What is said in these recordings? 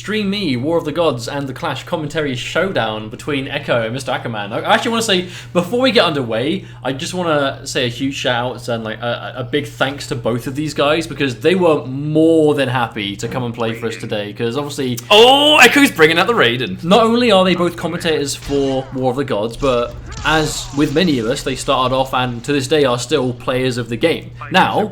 Stream Me, War of the Gods, and the Clash commentary showdown between Echo and Mr. Aquaman. I actually want to say, before we get underway, I just want to say a huge shout out and like a big thanks to both of these guys, because they were more than happy to come and play for us today, because obviously... Oh, Echo's bringing out the Raiden. Not only are they both commentators for War of the Gods, but as with many of us, they started off and to this day are still players of the game. Now,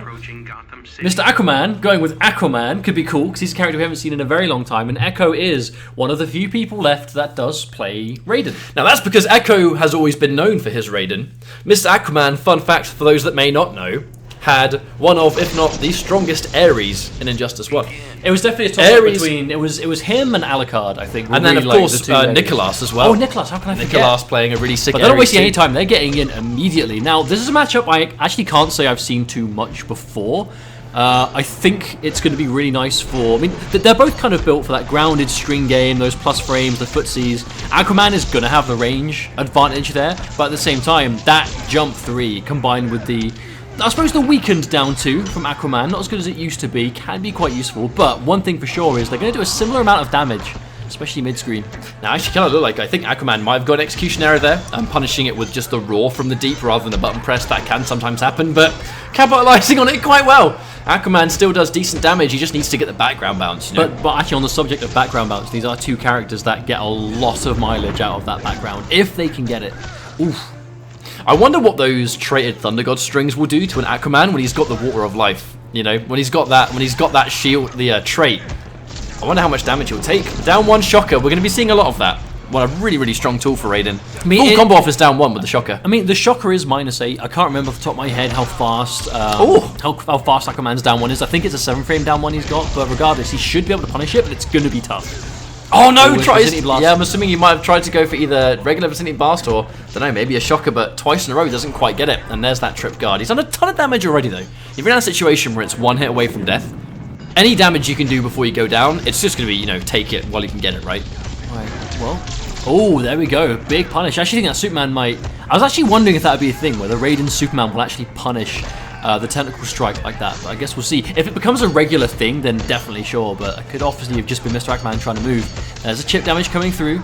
Mr. Aquaman, going with Aquaman, could be cool because he's a character we haven't seen in a very long time, and Echo is one of the few people left that does play Raiden. Now that's because Echo has always been known for his Raiden. Mr. Aquaman, fun fact for those that may not know, had one of, if not the strongest Ares in Injustice 1. It was definitely a toss-up between, it was him and Alucard, I think. And then of course Nicholas as well. Oh, Nicholas, how can I forget? Nicholas playing a really sick But they don't waste any time, they're getting in immediately. Now, this is a matchup I actually can't say I've seen too much before. I think it's going to be really nice for... I mean, they're both kind of built for that grounded string game, those plus frames, the footsies. Aquaman is going to have the range advantage there, but at the same time, that jump 3 combined with the... I suppose the weakened down 2 from Aquaman, not as good as it used to be, can be quite useful, but one thing for sure is they're going to do a similar amount of damage, especially mid-screen. Now, actually, kind of look like I think Aquaman might have got an execution error there. I'm punishing it with just the roar from the deep rather than a button press. That can sometimes happen, but capitalizing on it quite well. Aquaman still does decent damage, he just needs to get the background bounce. You know? But actually, on the subject of background bounce, these are two characters that get a lot of mileage out of that background, if they can get it. Oof. I wonder what those traded Thunder God strings will do to an Aquaman when he's got the Water of Life. You know, when he's got that shield, the trait. I wonder how much damage he'll take. Down 1 shocker, we're going to be seeing a lot of that. Well, a really, really strong tool for Raiden. I mean, full combo off is down 1 with the shocker. I mean, the shocker is -8. I can't remember off the top of my head how fast how fast Aquaman's down 1 is. I think it's a 7 frame down 1 he's got, but regardless, he should be able to punish it, but it's going to be tough. Oh no, yeah, I'm assuming he might have tried to go for either regular Vicinity Blast or, I don't know, maybe a shocker, but twice in a row doesn't quite get it. And there's that trip guard. He's done a ton of damage already though. If you're in a situation where it's 1 hit away from death, any damage you can do before you go down, it's just going to be, you know, take it while you can get it, right? Right, well... Oh, there we go. Big punish. I actually think that Superman might... I was actually wondering if that would be a thing, whether Raiden Superman will actually punish the tentacle strike like that. But I guess we'll see. If it becomes a regular thing, then definitely sure. But it could obviously have just been Mr. Aquaman trying to move. There's a chip damage coming through.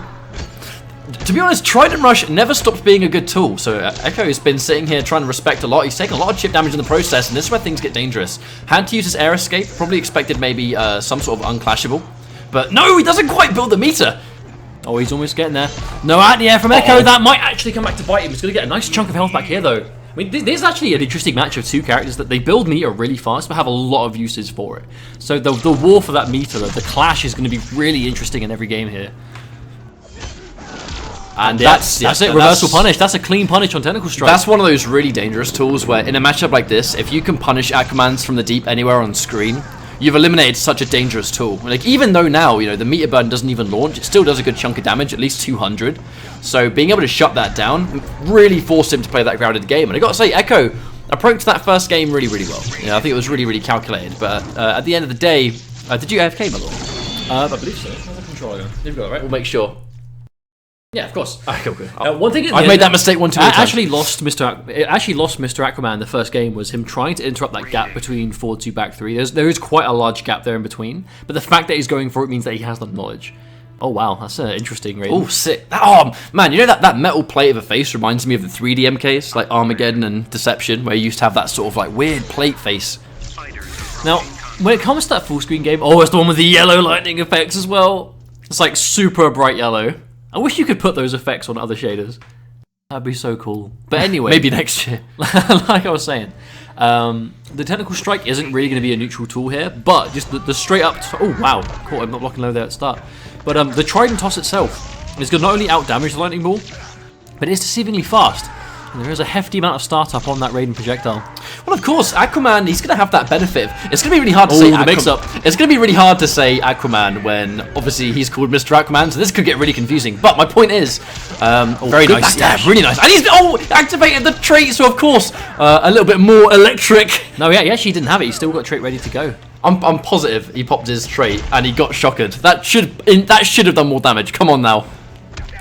To be honest, Trident Rush never stops being a good tool. So Echo has been sitting here trying to respect a lot. He's taken a lot of chip damage in the process, and this is where things get dangerous. Had to use his air escape. Probably expected maybe some sort of unclashable. But no, he doesn't quite build the meter. Oh, he's almost getting there. No anti-air from Echo. That might actually come back to bite him. He's going to get a nice chunk of health back here, though. I mean, this is actually an interesting match of two characters that they build meter really fast, but have a lot of uses for it. So the war for that meter, the clash is going to be really interesting in every game here. And that's it, reversal punish. That's a clean punish on Tentacle Strike. That's one of those really dangerous tools where in a matchup like this, if you can punish Aquamans from the deep anywhere on screen, you've eliminated such a dangerous tool. Like, even though now, you know, the meter burn doesn't even launch, it still does a good chunk of damage, at least 200. So being able to shut that down really forced him to play that grounded game. And I got to say, Echo approached that first game really, really well. You know, I think it was really, really calculated. But at the end of the day, did you AFK, by the way? I believe so. How's the controller going? You've got it, right? We'll make sure. Yeah, of course. Okay. One thing I've made that mistake one too many times. It actually lost Mr. Aquaman the first game was him trying to interrupt that gap between forward 2, back 3. There is quite a large gap there in between, but the fact that he's going for it means that he has the knowledge. Oh wow, that's interesting, Raiden. Oh, sick. Oh, man, you know that metal plate of a face reminds me of the 3D MKs, like Armageddon and Deception, where you used to have that sort of like weird plate face. Now, when it comes to that full screen game, oh, it's the one with the yellow lightning effects as well. It's like super bright yellow. I wish you could put those effects on other shaders. That'd be so cool. But anyway... Maybe next year. Like I was saying. The Tentacle Strike isn't really going to be a neutral tool here, but just the straight up... Oh, wow. Cool, I'm not blocking low there at the start. But the Trident Toss itself is going to not only out-damage the Lightning Ball, but it's deceivingly fast. And there is a hefty amount of startup on that Raiden projectile. Well, of course, Aquaman, he's going to have that benefit. It's going to be really hard to say mix-up. It's going to be really hard to say Aquaman when, obviously, he's called Mr. Aquaman, so this could get really confusing. But my point is, very nice. Yeah, really nice. And he's activated the trait, so of course, a little bit more electric. No, yeah, he actually didn't have it. He's still got trait ready to go. I'm positive he popped his trait and he got shockered. That should have done more damage. Come on now.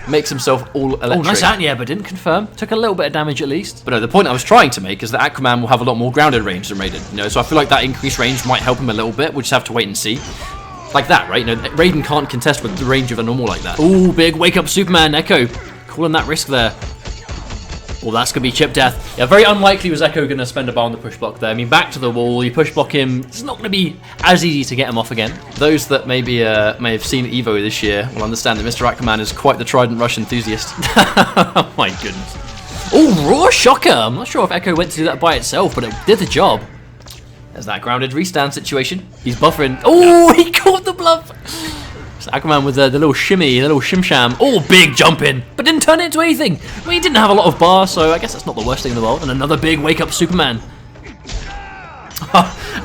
Makes himself all electric. Oh, nice anti-air, but didn't confirm. Took a little bit of damage at least. But no, the point I was trying to make is that Aquaman will have a lot more grounded range than Raiden. You know, so I feel like that increased range might help him a little bit. We'll just have to wait and see. like that, right? You know, Raiden can't contest with the range of a normal like that. Ooh, big wake up Superman. Echo calling that risk there. Well, that's going to be chip death. Yeah, very unlikely was Echo going to spend a bar on the push block there. I mean, back to the wall, you push block him. It's not going to be as easy to get him off again. Those that maybe may have seen Evo this year will understand that Mr. Aquaman is quite the Trident Rush enthusiast. Oh my goodness. Oh, raw shocker. I'm not sure if Echo went to do that by itself, but it did the job. There's that grounded restand situation. He's buffering. Oh, he caught the bluff. So Aquaman with the little shimmy, the little shim-sham. Oh, big jump in, but didn't turn it into anything. Well, he didn't have a lot of bar, so I guess that's not the worst thing in the world. And another big wake-up Superman.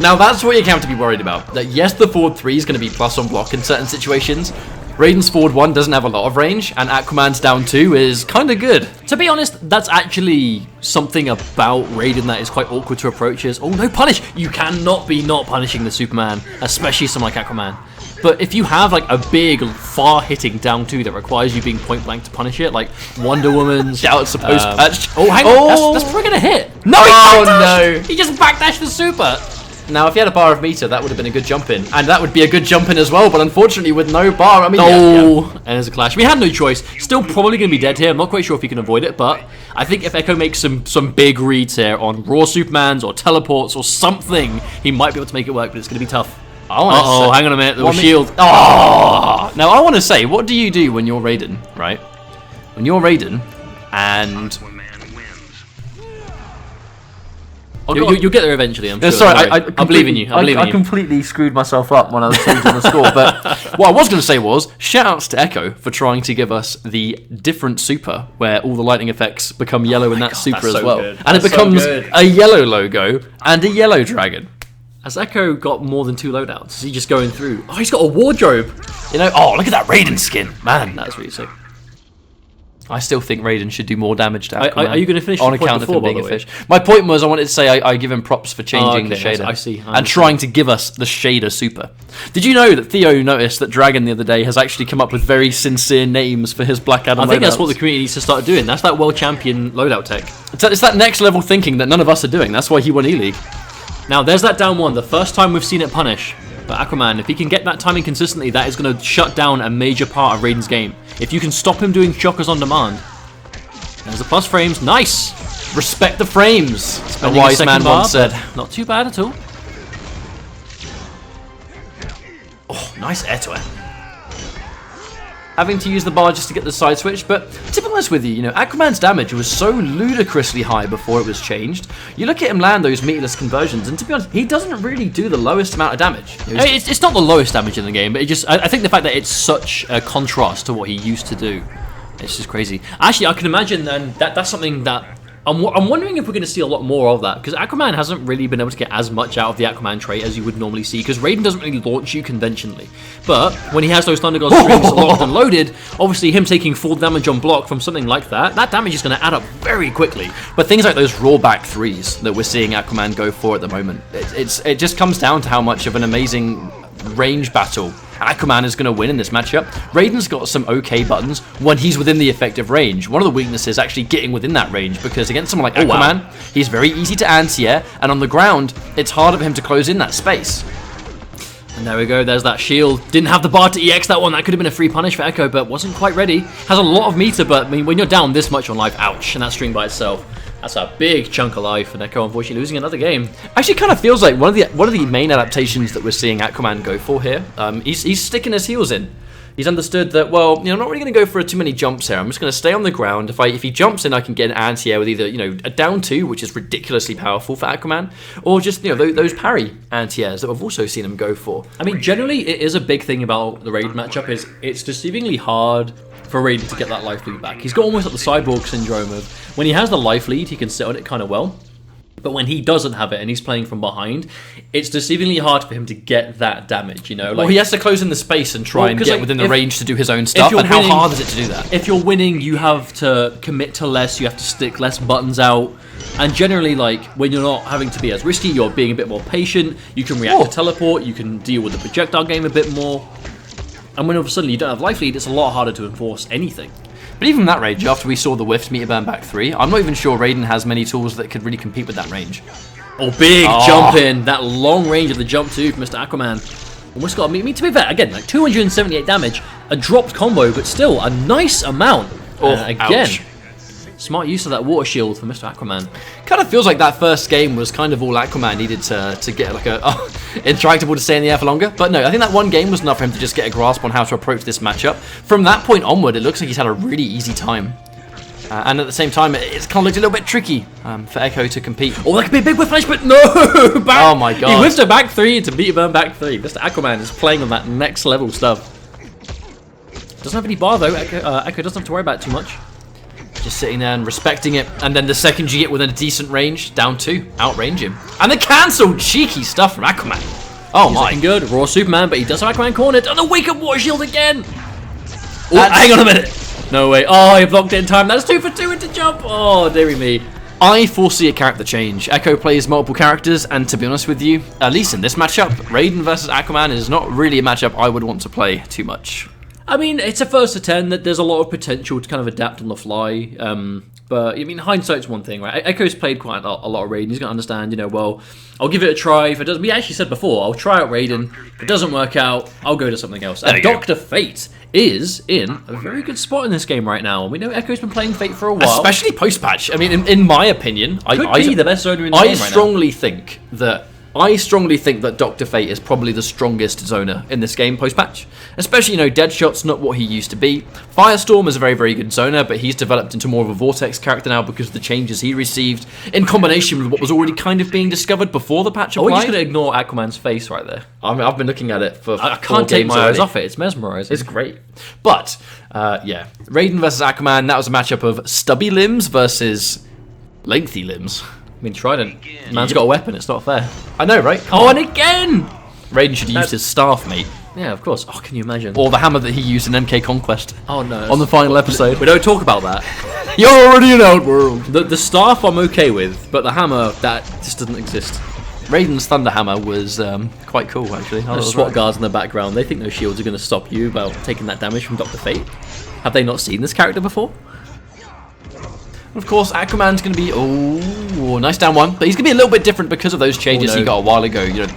Now that's what you have to be worried about. That yes, the forward 3 is going to be plus on block in certain situations. Raiden's forward 1 doesn't have a lot of range, and Aquaman's down 2 is kind of good. To be honest, that's actually something about Raiden that is quite awkward to approach. Is, oh, no punish. You cannot be not punishing the Superman, especially someone like Aquaman. But if you have like a big, far-hitting down 2 that requires you being point-blank to punish it, like Wonder Woman's... Doubt supposed patch. Oh, hang on. That's probably going to hit. No, no. He just backdashed the super. Now, if he had a bar of meter, that would have been a good jump in. And that would be a good jump in as well, but unfortunately with no bar, I mean... Oh, and there's a clash. We had no choice. Still probably going to be dead here. I'm not quite sure if he can avoid it, but I think if Echo makes some big reads here on raw Supermans or teleports or something, he might be able to make it work, but it's going to be tough. Uh-oh, hang on a minute, little shield. Oh! Now, I want to say, what do you do when you're Raiden, right? When you're Raiden, and... You'll get there eventually, I'm sure. Sorry, I believe in you. I completely screwed myself up when I was changing the score. But what I was going to say was, shout-outs to Echo for trying to give us the different super, where all the lightning effects become yellow in that super as well. And it becomes a yellow logo and a yellow dragon. Has Echo got more than 2 loadouts? Is he just going through? Oh, he's got a wardrobe. You know, oh, look at that Raiden skin. Man, that's really sick. I still think Raiden should do more damage to Aquaman. Are you going to finish on account of him being a fish? My point was, I wanted to say I give him props for changing the shader. I see. And trying to give us the shader super. Did you know that Theo noticed that Dragon the other day has actually come up with very sincere names for his Black Adam? I think that's what the community needs to start doing. That's that world champion loadout tech. It's that next level thinking that none of us are doing. That's why he won E-League. Now, there's that down 1. The first time we've seen it punish. But Aquaman, if he can get that timing consistently, that is going to shut down a major part of Raiden's game. If you can stop him doing shockers on demand. There's the plus frames. Nice! Respect the frames, a Spending wise a man bar, once said. Not too bad at all. Oh, nice air to air. Having to use the bar just to get the side switch, but to be honest with you, Aquaman's damage was so ludicrously high before it was changed. You look at him land those meterless conversions, and to be honest, he doesn't really do the lowest amount of damage. It's not the lowest damage in the game, but I think the fact that it's such a contrast to what he used to do, it's just crazy. Actually, I can imagine that's something that I'm wondering if we're going to see a lot more of that, because Aquaman hasn't really been able to get as much out of the Aquaman trait as you would normally see, because Raiden doesn't really launch you conventionally. But when he has those Thunder God strings locked and loaded, obviously him taking full damage on block from something like that damage is going to add up very quickly. But things like those raw back 3s that we're seeing Aquaman go for at the moment, it just comes down to how much of an amazing range battle Aquaman is going to win in this matchup. Raiden's got some okay buttons when he's within the effective range. One of the weaknesses is actually getting within that range, because against someone like Aquaman, he's very easy to anti-air, and on the ground, it's harder for him to close in that space. And there we go, there's that shield. Didn't have the bar to EX that one. That could have been a free punish for Echo, but wasn't quite ready. Has a lot of meter, but I mean, when you're down this much on life, ouch, and that string by itself. That's a big chunk of life, and Echo unfortunately losing another game. Actually, kind of feels like one of the main adaptations that we're seeing Aquaman go for here. He's sticking his heels in. He's understood that, well, I'm not really going to go for too many jumps here. I'm just going to stay on the ground. If he jumps in, I can get an anti-air with either a down 2, which is ridiculously powerful for Aquaman, or just those parry anti-airs that we've also seen him go for. I mean, generally, it is a big thing about the Raiden matchup is it's deceivingly hard for Raiden to get that life lead back. He's got almost like the Cyborg syndrome of when he has the life lead, he can sit on it kind of well. But when he doesn't have it and he's playing from behind, it's deceivingly hard for him to get that damage, Well, he has to close in the space and try and get within the range to do his own stuff, and how hard is it to do that? If you're winning, you have to commit to less, you have to stick less buttons out, and generally, when you're not having to be as risky, you're being a bit more patient, you can react to teleport, you can deal with the projectile game a bit more, and when all of a sudden you don't have life lead, it's a lot harder to enforce anything. But even that range, after we saw the whiffed meter burn back 3, I'm not even sure Raiden has many tools that could really compete with that range. Oh, big jump in. That long range of the jump too from Mr. Aquaman. Almost got me. I mean, to be fair, again, like 278 damage, a dropped combo, but still a nice amount. Again, ouch. Smart use of that water shield for Mr. Aquaman. Kind of feels like that first game was kind of all Aquaman needed to get like a interactable to stay in the air for longer. But no, I think that one game was enough for him to just get a grasp on how to approach this matchup. From that point onward, it looks like he's had a really easy time. And at the same time, it's kind of looked a little bit tricky for Echo to compete. Oh, that could be a big whiff flash, but no! Back. Oh my god. He whiffed a back 3 into meter burn back 3. Mr. Aquaman is playing on that next level stuff. Doesn't have any bar though. Echo doesn't have to worry about it too much. Just sitting there and respecting it. And then the second you get within a decent range, down 2, outrange him. And the cancelled cheeky stuff from Aquaman. Oh He's my. looking good. Raw Superman, but he does have Aquaman cornered. And the wake up water shield again! Oh, hang on a minute. No way. Oh, he blocked it in time. That's 2 for 2 into jump. Oh, dearie me. I foresee a character change. Echo plays multiple characters, and to be honest with you, at least in this matchup, Raiden versus Aquaman is not really a matchup I would want to play too much. I mean, it's a first to 10 that there's a lot of potential to kind of adapt on the fly. But, I mean, hindsight's one thing, right? Echo's played quite a lot of Raiden. He's going to understand, you know, well, I'll give it a try. If it doesn't, we actually said before, I'll try out Raiden. If it doesn't work out, I'll go to something else. And Dr. Fate is in a very good spot in this game right now. We know Echo's been playing Fate for a while. Especially post-patch. I mean, in my opinion, Could be the best zoner in the game right now. I strongly think that Dr. Fate is probably the strongest zoner in this game post-patch. Especially, you know, Deadshot's not what he used to be. Firestorm is a very, very good zoner, but he's developed into more of a Vortex character now because of the changes he received in combination with what was already kind of being discovered before the patch applied. We're just going to ignore Aquaman's face right there. I mean, I've been looking at it for I can't take my eyes off it. It's mesmerizing. It's great. But, yeah, Raiden versus Aquaman, that was a matchup of stubby limbs versus lengthy limbs. I mean, Trident. Man's got a weapon, it's not fair. I know, right? Oh, and again! Raiden should have used his staff, mate. Yeah, of course. Oh, can you imagine? Or the hammer that he used in MK Conquest. Oh, no. On the final episode. We don't talk about that. You're already in Outworld. The staff I'm okay with, but the hammer, that just doesn't exist. Raiden's Thunder Hammer was quite cool, actually. There's SWAT guards in the background. They think those shields are going to stop you about taking that damage from Dr. Fate. Have they not seen this character before? Of course, Aquaman's going to be, oh, nice down one, but he's going to be a little bit different because of those changes he got a while ago. You know,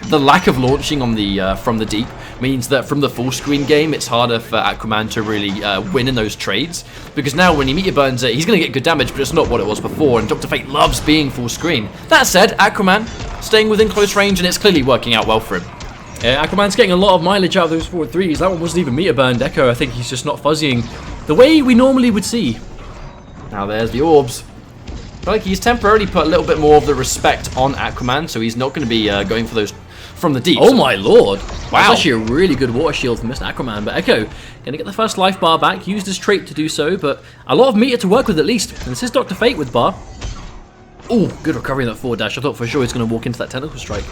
the lack of launching on the from the deep means that from the full screen game, it's harder for Aquaman to really win in those trades because now when he meteor burns it, he's going to get good damage, but it's not what it was before. And Dr. Fate loves being full screen. That said, Aquaman staying within close range, and it's clearly working out well for him. Yeah, Aquaman's getting a lot of mileage out of those forward threes. That one wasn't even meteor burned. Echo, I think he's just not fuzzying the way we normally would see. Now there's the orbs. I feel like he's temporarily put a little bit more of the respect on Aquaman, so he's not going to be going for those from the deep. Oh my lord. Wow. That's actually a really good water shield from Mr. Aquaman, but Echo going to get the first life bar back, used his trait to do so, but a lot of meter to work with at least. And this is Dr. Fate with bar. Oh, good recovery in that forward dash. I thought for sure he's going to walk into that tentacle strike.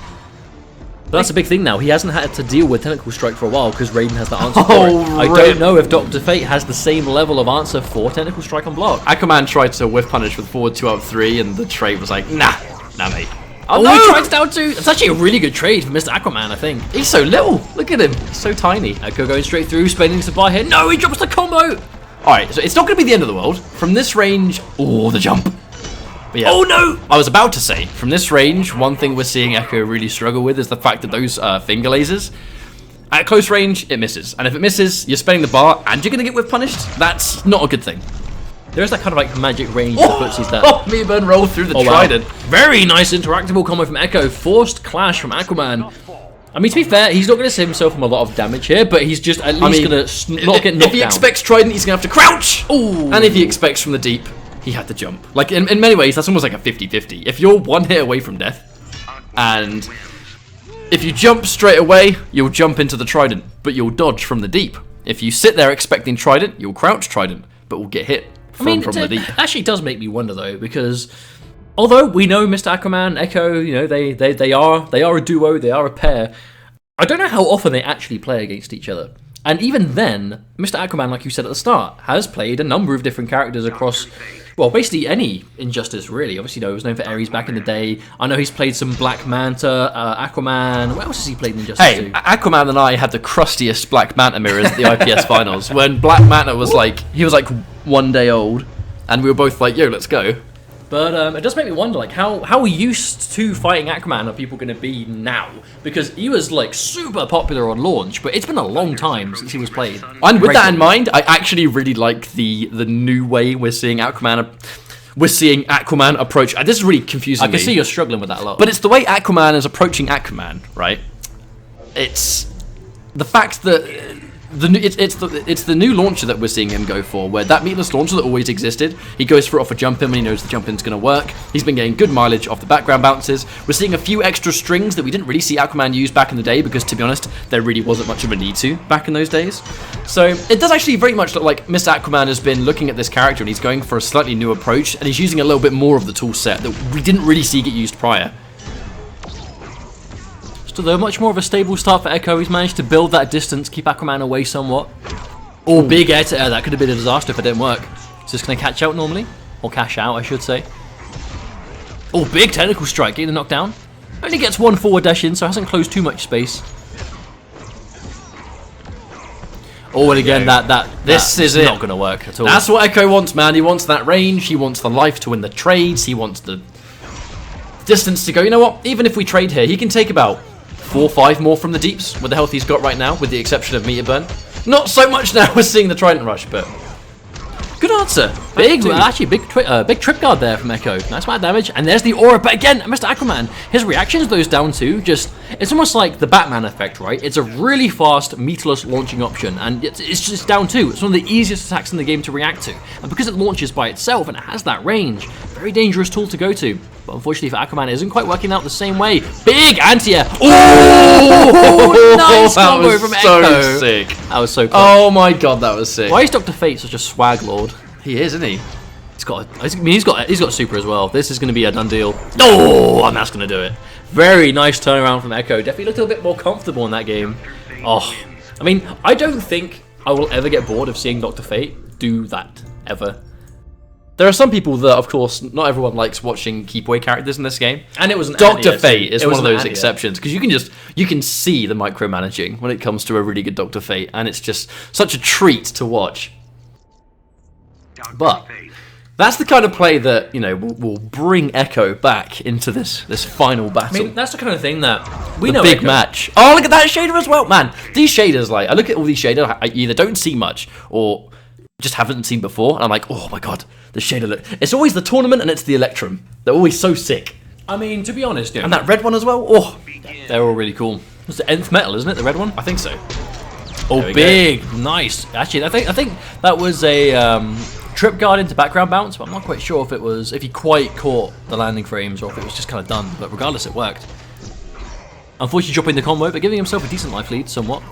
But that's a big thing now. He hasn't had to deal with Tentacle Strike for a while because Raiden has the answer for it. I don't know if Dr. Fate has the same level of answer for Tentacle Strike on block. Aquaman tried to whiff punish with forward 2 out of 3, and the trade was like, nah, mate. Oh, no! He tried down 2. It's actually a really good trade for Mr. Aquaman, I think. He's so little. Look at him. He's so tiny. Echo going straight through, spending some bar here. No, he drops the combo! Alright, so it's not going to be the end of the world. From this range, oh, the jump. But yeah, oh no! I was about to say, from this range, one thing we're seeing Echo really struggle with is the fact that those finger lasers, at close range, it misses. And if it misses, you're spending the bar and you're going to get whiff punished. That's not a good thing. There's that kind of like magic range that puts you that. Oh, meteor burn roll through the trident. Wow. Very nice interactable combo from Echo. Forced clash from Aquaman. I mean, to be fair, he's not going to save himself from a lot of damage here, but he's just at least going to not get knocked down. If he expects trident, he's going to have to crouch. Ooh. And if he expects from the deep, he had to jump. Like, in many ways, that's almost like a 50-50. If you're one hit away from death, and if you jump straight away, you'll jump into the trident, but you'll dodge from the deep. If you sit there expecting trident, you'll crouch trident, but will get hit from the deep. Actually, it does make me wonder, though, because although we know Mr. Aquaman, Echo, you know, they are a duo, they are a pair, I don't know how often they actually play against each other. And even then, Mr. Aquaman, like you said at the start, has played a number of different characters across, well, basically any Injustice, really. Obviously, you know, he was known for Ares back in the day. I know he's played some Black Manta, Aquaman. What else has he played in Injustice? Hey, Aquaman and I had the crustiest Black Manta mirrors at the IPS finals. When Black Manta was like, he was like 1 day old, and we were both like, yo, let's go. But it does make me wonder, like, how used to fighting Aquaman are people going to be now? Because he was, like, super popular on launch, but it's been a long time since he was played. And with that in mind, I actually really like the new way we're seeing Aquaman. We're seeing Aquaman approach. This is really confusing me. I can see you're struggling with that a lot. But it's the way Aquaman is approaching Aquaman, right? It's the fact that it's the new launcher that we're seeing him go for, where that meatless launcher that always existed, he goes for it off a jump in when he knows the jump in's going to work. He's been getting good mileage off the background bounces. We're seeing a few extra strings that we didn't really see Aquaman use back in the day, because to be honest, there really wasn't much of a need to back in those days. So it does actually very much look like Mr. Aquaman has been looking at this character and he's going for a slightly new approach, and he's using a little bit more of the tool set that we didn't really see get used prior. Though much more of a stable start for Echo. He's managed to build that distance, keep Aquaman away somewhat. Oh, big air to air. That could have been a disaster if it didn't work. Is this going to catch out normally? Or cash out, I should say. Oh, big technical strike, getting the knockdown. Only gets one forward dash in, so hasn't closed too much space. Oh, and again, this is not going to work at all. That's what Echo wants, man. He wants that range. He wants the life to win the trades. He wants the distance to go. You know what? Even if we trade here, he can take about 4 or 5 more from the deeps with the health he's got right now, with the exception of meter burn. Not so much now we're seeing the Trident Rush, but good answer. Actually, big trip guard there from Echo. Nice amount of damage, and there's the aura. But again, Mr. Aquaman, his reactions those down to it's almost like the Batman effect, right? It's a really fast meatless launching option, and it's just down 2. It's one of the easiest attacks in the game to react to, and because it launches by itself and it has that range, very dangerous tool to go to. But unfortunately for Aquaman, it isn't quite working out the same way. Big anti-air. Oh, nice combo from Echo. So sick. That was so cool. Oh my god, that was sick. Why is Dr. Fate such a swag lord? He is, isn't he? He's got super as well. This is going to be a done deal. Oh, and that's going to do it. Very nice turnaround from Echo. Definitely looked a little bit more comfortable in that game. Oh, I mean, I don't think I will ever get bored of seeing Dr. Fate do that, ever. There are some people that, of course, not everyone likes watching keep away characters in this game. And it was an Dr. Fate is one of those exceptions, because you can see the micromanaging when it comes to a really good Dr. Fate, and it's just such a treat to watch. But that's the kind of play that, you know, will bring Echo back into this final battle. I mean, that's the kind of thing that we the know. Big match. Oh, look at that shader as well, man. These shaders, like, I look at all these shaders, I either don't see much or just haven't seen before, and I'm like, oh my god, the shader look. It's always the tournament and it's the Electrum. They're always so sick. I mean, to be honest, and that red one as well. Oh, they're all really cool. It's the nth metal, isn't it? The red one. I think so. Oh, big, nice. Actually, I think that was a trip guard into background bounce, but I'm not quite sure if he quite caught the landing frames or if it was just kind of done. But regardless, it worked. Unfortunately, dropping the combo, but giving himself a decent life lead, somewhat.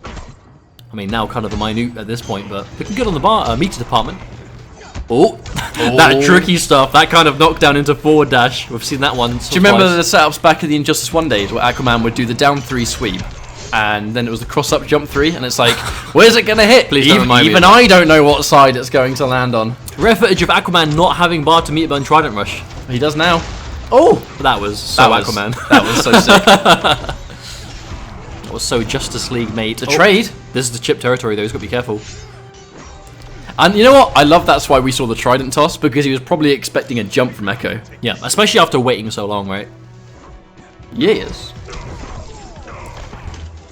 I mean, now kind of a minute at this point, but looking good on the meter department. Oh, that tricky stuff, that kind of knockdown into forward dash. We've seen that one. Do you remember the setups back in the Injustice 1 days where Aquaman would do the down 3 sweep, and then it was the cross up jump 3, and it's like, where's it going to hit? Please don't remind me. Even I don't know what side it's going to land on. Rare footage of Aquaman not having bar to meter burn Trident Rush. He does now. Oh, that was so Aquaman. That was so sick. Was so Justice League, mate. The trade. This is the chip territory, though. He's got to be careful. And you know what? I love that's why we saw the Trident toss, because he was probably expecting a jump from Echo. Yeah, especially after waiting so long, right? Yes.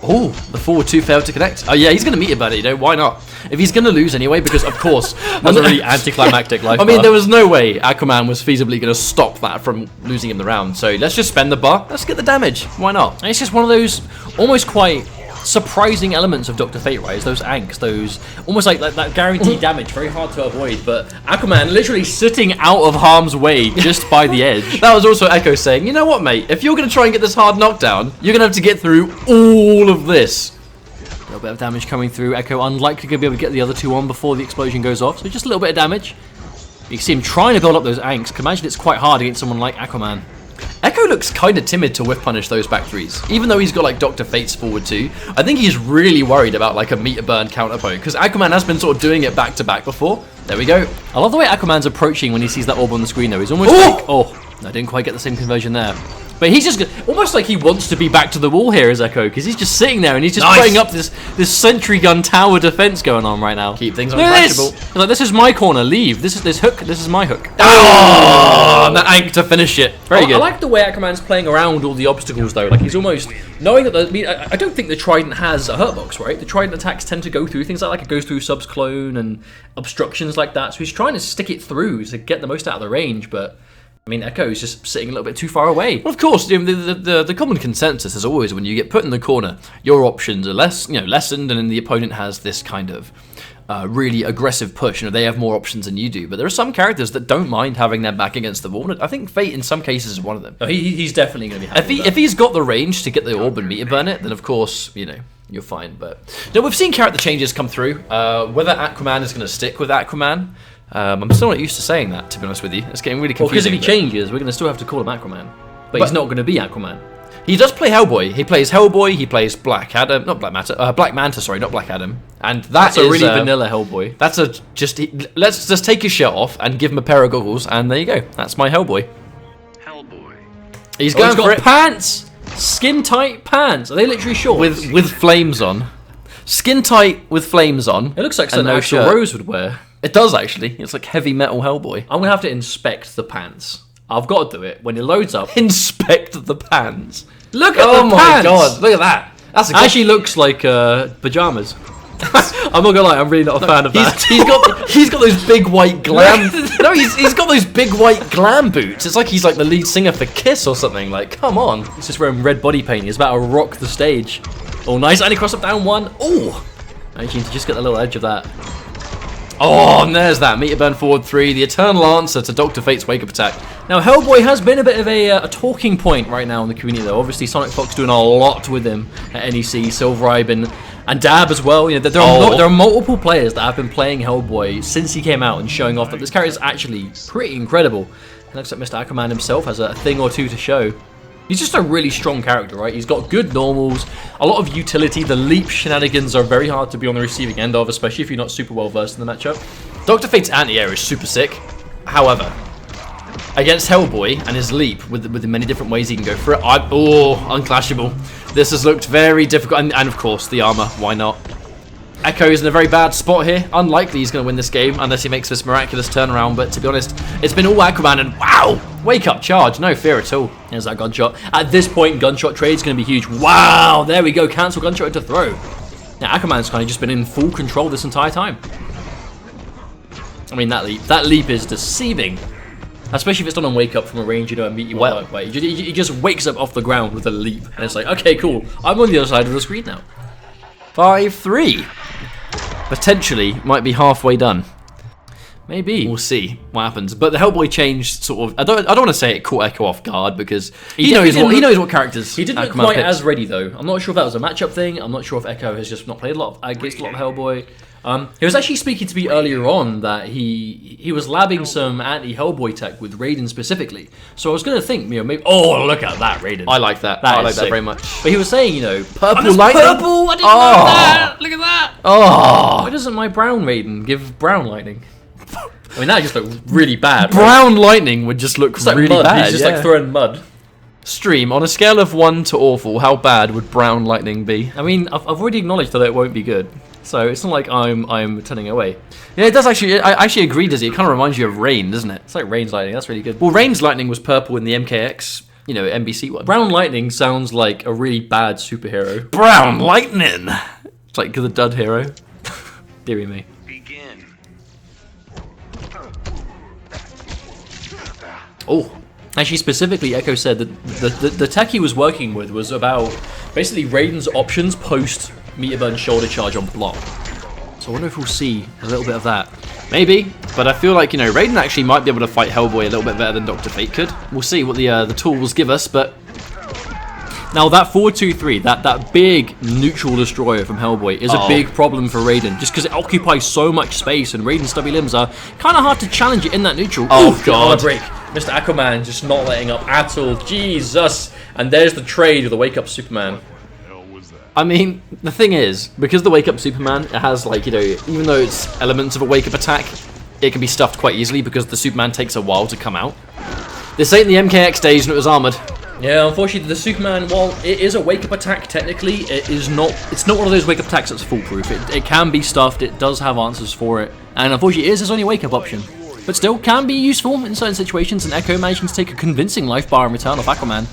Oh, the forward 2 failed to connect. Oh yeah, he's going to meet about it, you know, why not? If he's going to lose anyway, because of course, that's a really anticlimactic life I mean, there was no way Aquaman was feasibly going to stop that from losing him the round, so let's just spend the bar, let's get the damage, why not? And it's just one of those almost quite surprising elements of Dr. Fate, right? Is those anks, those almost like that guaranteed damage, very hard to avoid, but Aquaman literally sitting out of harm's way just by the edge. That was also Echo saying, you know what, mate, if you're going to try and get this hard knockdown, you're going to have to get through all of this. A little bit of damage coming through. Echo unlikely to be able to get the other 2 on before the explosion goes off, so just a little bit of damage. You can see him trying to build up those anks. Can imagine it's quite hard against someone like Aquaman. Echo looks kind of timid to whiff punish those back 3s, even though he's got like Dr. Fate's forward 2. I think he's really worried about like a meter burn counter poke, because Aquaman has been sort of doing it back to back before. There we go. I love the way Aquaman's approaching when he sees that orb on the screen though. He's almost like, I didn't quite get the same conversion there. But he's just almost like he wants to be back to the wall here as Echo, because he's just sitting there and he's just putting up this sentry gun tower defense going on right now. Keep things uncrashable. He's like, this is my corner, leave. This hook, this is my hook. Oh, and the ank to finish it. Very good. I like the way Aquaman's playing around all the obstacles though. Like he's almost knowing that. I don't think the Trident has a hurt box, right? The Trident attacks tend to go through things like it goes through subs clone and obstructions like that. So he's trying to stick it through to get the most out of the range, but. I mean, Echo is just sitting a little bit too far away. Well, of course, the common consensus is always when you get put in the corner, your options are lessened, and then the opponent has this kind of really aggressive push. They have more options than you do. But there are some characters that don't mind having their back against the wall. And I think Fate, in some cases, is one of them. Oh, he's definitely going to be happy. If he's got the range to get the orb and meter burn it, then of course, you're fine. But no, we've seen character changes come through. Whether Aquaman is going to stick with Aquaman. I'm still not used to saying that, to be honest with you. It's getting really confusing. Well, because if he changes, we're going to still have to call him Aquaman. But he's not going to be Aquaman. He does play Hellboy. He plays Hellboy, he plays Black Adam, not Black Manta, Black Manta, sorry, not Black Adam. And that's a really vanilla Hellboy. That's let's just take his shirt off and give him a pair of goggles, and there you go. That's my Hellboy. He's going for it. Pants! Skin tight pants. Are they literally shorts? With flames on. Skin tight with flames on. It looks like something actual Rose would wear. It does actually. It's like heavy metal Hellboy. I'm gonna have to inspect the pants. I've got to do it when it loads up. Inspect the pants. Look at the pants. Oh my god! Look at that. That's actually looks like pajamas. I'm not gonna lie. I'm really not a fan of that. He's got those big white glam. No, he's got those big white glam boots. It's like he's like the lead singer for Kiss or something. Like, come on. He's just wearing red body paint. He's about to rock the stage. Oh, nice. And he cross up down one. Oh, I need to just get the little edge of that. Oh, and there's that. Meter burn forward 3, the eternal answer to Dr. Fate's wake-up attack. Now, Hellboy has been a bit of a talking point right now in the community, though. Obviously, Sonic Fox doing a lot with him at NEC, Silver Ibin, and Dab as well. There are multiple players that have been playing Hellboy since he came out and showing off that this character is actually pretty incredible. It looks like Mr. Aquaman himself has a thing or two to show. He's just a really strong character, right? He's got good normals, a lot of utility. The leap shenanigans are very hard to be on the receiving end of, especially if you're not super well versed in the matchup. Dr. Fate's anti-air is super sick. However, against Hellboy and his leap, with the many different ways he can go for it, unclashable. This has looked very difficult, and of course, the armor, why not? Echo is in a very bad spot here. Unlikely he's going to win this game unless he makes this miraculous turnaround, but to be honest, it's been all Aquaman, and wow! Wake up charge, no fear at all. There's that gunshot. At this point, gunshot trade's going to be huge. Wow! There we go, cancel gunshot into throw. Now, Aquaman's kind of just been in full control this entire time. I mean, that leap is deceiving. Especially if it's done on wake up from a range, and meet you well. He just wakes up off the ground with a leap, and it's like, okay, cool. I'm on the other side of the screen now. 5-3. Potentially might be halfway done. Maybe. We'll see what happens. But the Hellboy change sort of, I don't want to say it caught Echo off guard because he knows what characters. He didn't look quite as ready though. I'm not sure if that was a matchup thing. I'm not sure if Echo has just not played against a lot of Hellboy. He was actually speaking to me earlier on that he was labbing some anti-Hellboy tech with Raiden specifically. So I was going to think, maybe. Oh, look at that, Raiden. I like that. I like that very much. But he was saying, purple lightning. Purple. I didn't know that. Look at that. Oh. Why doesn't my brown Raiden give brown lightning? I mean, that just looked really bad. Brown lightning would just look really bad. He's just like throwing mud. Stream, on a scale of 1 to awful, how bad would brown lightning be? I mean, I've already acknowledged that it won't be good. So it's not like I'm turning away. Yeah, it does actually. I actually agree, does it? It kind of reminds you of Rain, doesn't it? It's like Rain's lightning. That's really good. Well, Rain's lightning was purple in the MKX, NBC one. Brown lightning sounds like a really bad superhero. Brown lightning. It's like the dud hero. Deary me. Begin. Oh. Actually, specifically, Echo said that the tech he was working with was about basically Raiden's options post meter burn shoulder charge on block. So I wonder if we'll see a little bit of that. Maybe, but I feel like, Raiden actually might be able to fight Hellboy a little bit better than Dr. Fate could. We'll see what the tools give us, but... Now that 4-2-3, that big neutral destroyer from Hellboy is a big problem for Raiden, just because it occupies so much space and Raiden's stubby limbs are kind of hard to challenge it in that neutral. Oh god. Break. Mr. Aquaman just not letting up at all. Jesus. And there's the trade with the wake up Superman. I mean, the thing is, because the wake up Superman, it has even though it's elements of a wake up attack, it can be stuffed quite easily because the Superman takes a while to come out. This ain't the MKX days when it was armored. Yeah, unfortunately, the Superman, while it is a wake-up attack, technically, it's not one of those wake-up attacks that's foolproof. It can be stuffed, it does have answers for it, and unfortunately, it is his only wake-up option. But still, can be useful in certain situations, and Echo managing to take a convincing life bar in return off Aquaman.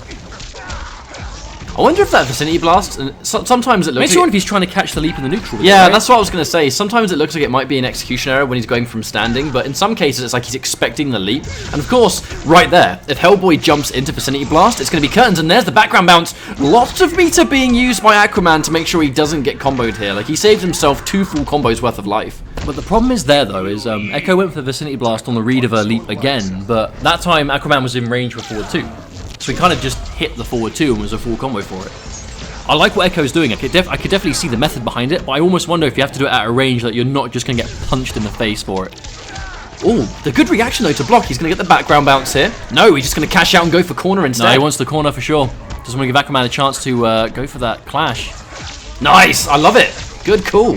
I wonder if that vicinity blast, sometimes it looks Makes you wonder if he's trying to catch the leap in the neutral. Yeah, right? That's what I was going to say. Sometimes it looks like it might be an execution error when he's going from standing, but in some cases it's like he's expecting the leap. And of course, right there, if Hellboy jumps into vicinity blast, it's going to be curtains, and there's the background bounce. Lots of meter being used by Aquaman to make sure he doesn't get comboed here. Like, he saved himself 2 full combos worth of life. But the problem is there, though, is Echo went for the vicinity blast on the read of a leap again, but that time Aquaman was in range for forward 2. So he kind of just hit the forward 2 and was a full combo for it. I like what Echo's doing. I could definitely see the method behind it, but I almost wonder if you have to do it at a range that you're not just going to get punched in the face for it. Oh, the good reaction though to block. He's going to get the background bounce here. No, he's just going to cash out and go for corner instead. No, he wants the corner for sure. Doesn't want to give Aquaman a chance to go for that clash. Nice, I love it. Good call.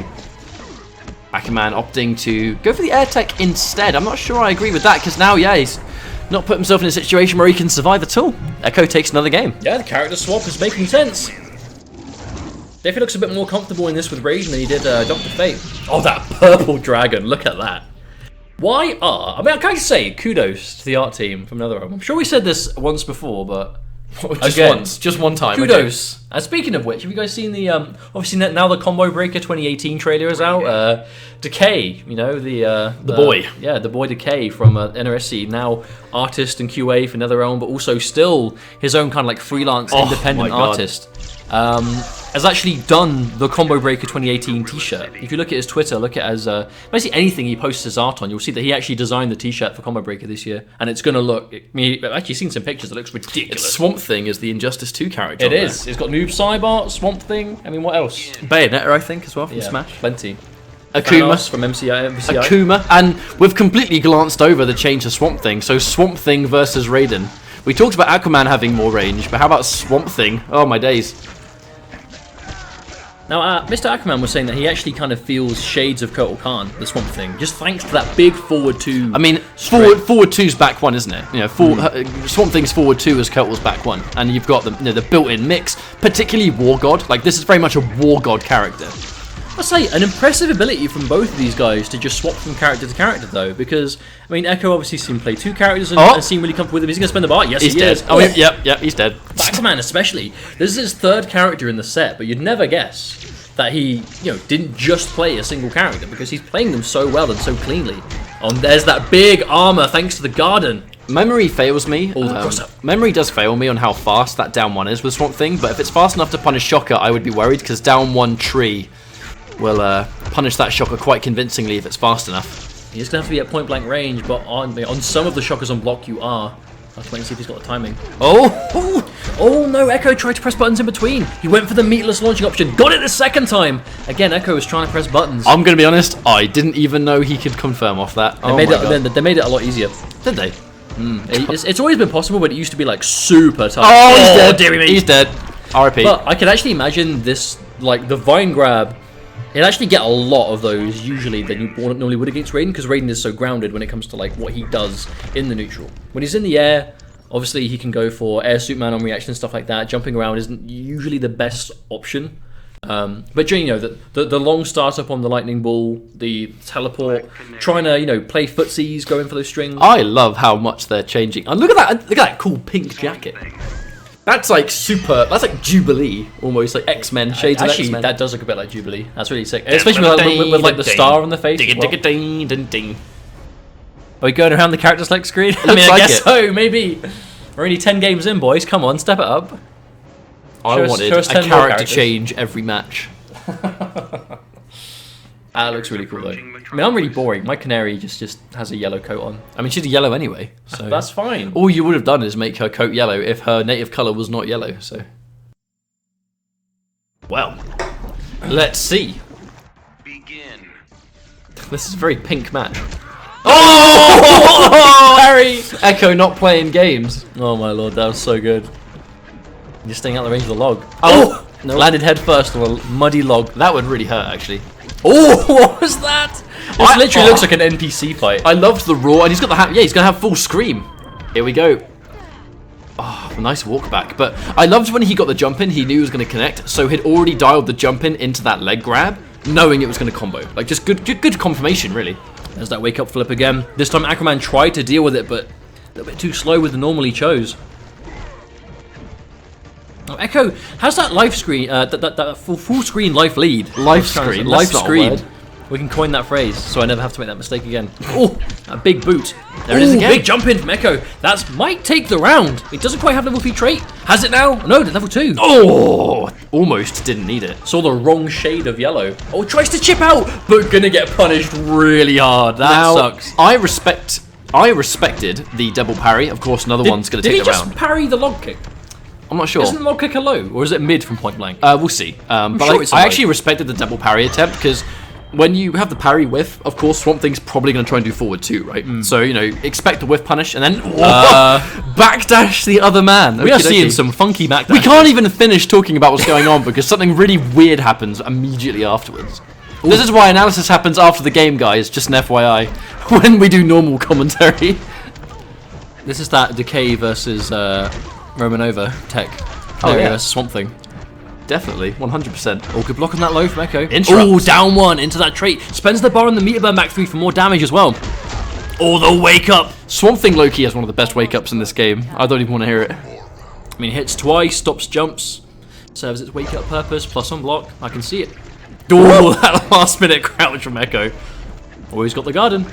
Aquaman opting to go for the air tech instead. I'm not sure I agree with that, because now, yeah, he's not put himself in a situation where he can survive at all. Echo takes another game. Yeah, the character swap is making sense. Definitely looks a bit more comfortable in this with Raiden than he did Dr. Fate. Oh, that purple dragon, look at that. I mean, I can't say kudos to the art team from another album. I'm sure we said this once before, but just one time. Kudos. Okay. And speaking of which, have you guys seen the, obviously now the Combo Breaker 2018 trailer is out. Decay, you know, the boy. Yeah, the boy Decay from NRSC, now artist and QA for NetherRealm, but also still his own kind of like freelance independent artist. Has actually done the Combo Breaker 2018 t-shirt. If you look at his Twitter, look at as basically anything he posts his art on, you'll see that he actually designed the t-shirt for Combo Breaker this year, and it's going to look. I mean, I've actually seen some pictures. It looks ridiculous. Swamp Thing is the Injustice 2 character. It is. It's got Noob Saibot, Swamp Thing. I mean, what else? Bayonetta, I think, as well from Smash. Plenty. Akuma from MCI. Akuma, and we've completely glanced over the change to Swamp Thing. So Swamp Thing versus Raiden. We talked about Aquaman having more range, but how about Swamp Thing? Oh my days. Now, Mr. Aquaman was saying that he actually kind of feels shades of Kotal Khan, the Swamp Thing, just thanks to that big forward 2. I mean, forward 2's back 1, isn't it? You know, Swamp Thing's forward 2 is Kotal's back 1, and you've got the built-in mix, particularly War God. Like, this is very much a War God character. I'll say an impressive ability from both of these guys to just swap from character to character, though, because I mean, Echo obviously seen play 2 characters and seem really comfortable with him. He's going to spend the bar. Yes, he's he dead. is. Oh, yep, he's dead. Aquaman, especially. This is his 3rd character in the set, but you'd never guess that he, didn't just play a single character, because he's playing them so well and so cleanly. There's that big armor thanks to the garden. Memory fails me. Memory does fail me on how fast that down 1 is with Swamp Thing, but if it's fast enough to punish Shocker, I would be worried, because down 1 tree will punish that Shocker quite convincingly if it's fast enough. You're just going to have to be at point blank range, but on some of the Shockers on block you are. I'll have to wait and see if he's got the timing. Oh no, Echo tried to press buttons in between. He went for the meatless launching option. Got it the 2nd time. Again, Echo was trying to press buttons. I'm going to be honest, I didn't even know he could confirm off that. They made it a lot easier. Did they? It's always been possible, but it used to be like super tough. Oh, he's dead. Dear me. He's dead. RIP. But I could actually imagine this, like the vine grab. It'd actually get a lot of those usually than you normally would against Raiden, because Raiden is so grounded when it comes to like what he does in the neutral. When he's in the air, obviously he can go for air Superman on reaction and stuff like that. Jumping around isn't usually the best option. But the long startup on the lightning ball, the teleport, trying to play footsies, going for those strings. I love how much they're changing. And look at that cool pink jacket. That's like super. That's like Jubilee, almost like X-Men shades of X-Men. That does look a bit like Jubilee. That's really sick, especially with like the star on the face. Are we going around the character select screen? I guess so. Maybe. We're only 10 games in, boys. Come on, step it up. I wanted a character change every match. That looks really cool though. I mean, I'm really boring. My Canary just has a yellow coat on. I mean, she's a yellow anyway, so that's fine. All you would have done is make her coat yellow if her native color was not yellow. So, well, let's see. Begin. This is a very pink match. Oh, Harry! Echo not playing games. Oh my lord, that was so good. You're staying out the range of the log. Oh! No. Landed head first on a muddy log. That would really hurt, actually. Oh, what was that? This literally looks like an NPC fight. I loved the roar, and he's got the he's gonna have full scream. Here we go. a nice walk back. But I loved when he got the jump in, he knew he was going to connect, so he'd already dialed the jump in into that leg grab, knowing it was going to combo. Like, just good confirmation, really. There's that wake up flip again. This time Aquaman tried to deal with it, but a little bit too slow with the normal he chose. Oh, Echo has that life screen, that full screen life lead. Life screen? Life That's not a screen. word. We can coin that phrase, so I never have to make that mistake again. Oh, a big boot. There it is Ooh, again. big Big jump in from Echo. That might take the round. It doesn't quite have level 3 trait. Has it now? No, it's level 2. Oh, almost didn't need it. Saw the wrong shade of yellow. Oh, tries to chip out, but gonna get punished really hard. That Now, sucks. I respected the double parry. Of course, another one's going to take the Did he round. just parry the log kick? I'm not sure. Isn't the log kick a low, or is it mid from point blank? We'll see. But sure it's a I low. actually respected the double parry attempt because when you have the parry whiff, of course, Swamp Thing's probably going to try and do forward too, right? So, you know, expect the whiff punish and then backdash the other man. We are Okey-dokey. seeing some funky backdash. We can't even finish talking about what's going on because something really weird happens immediately afterwards. This is why analysis happens after the game, guys, just an FYI, when we do normal commentary. This is that Decay versus Romanova tech. Canary versus Swamp Thing. Definitely, 100%. Oh, good block on that low from Echo. Interrupt. Oh, down one into that trait. Spends the bar on the meter burn back 3 for more damage as well. Oh, the wake up. Swamp Thing low-key has one of the best wake-ups in this game. I don't even want to hear it. I mean, hits twice, stops jumps, serves its wake up purpose, plus on block. I can see it. Oh, that last minute crouch from Echo. Oh, he's got the garden.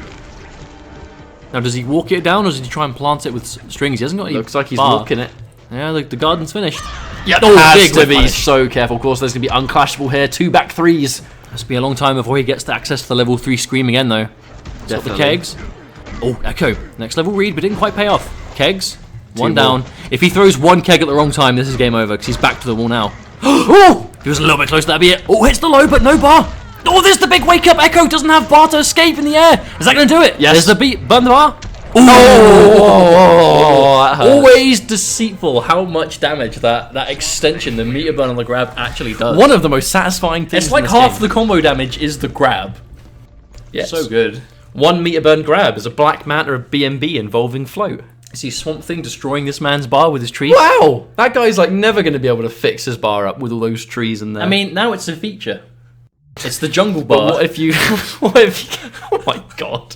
Now, does he walk it down or does he try and plant it with strings? He hasn't got any Looks like he's bar. walking it. Yeah, the garden's finished. Yeah, Oh, big has to whip be punish. so careful. Of course, there's going to be unclashable here. 2 back 3s. Must be a long time before he gets to access to the level 3 Scream again, though. He's got the Definitely. kegs. Oh, Echo. Next level read, but didn't quite pay off. Kegs. One more. down. If he throws one keg at the wrong time, this is game over, because he's back to the wall now. Oh! He was a little bit close, that'd be it. Oh, hits the low, but no bar. Oh, there's the big wake up. Echo doesn't have bar to escape in the air. Is that going to do it? Yes. There's the beat. Burn the bar. Oh, that hurt. Always deceitful how much damage that extension, the meter burn on the grab, actually does. One of the most satisfying things It's like in this half game. the combo damage is the grab. Yes. So good. 1 meter burn grab is a Black Manta of BMB involving float. I see Swamp Thing destroying this man's bar with his trees. Wow! That guy's like never going to be able to fix his bar up with all those trees in there. I mean, now it's a feature. It's the jungle but bar. what if you... what if you... Oh my god.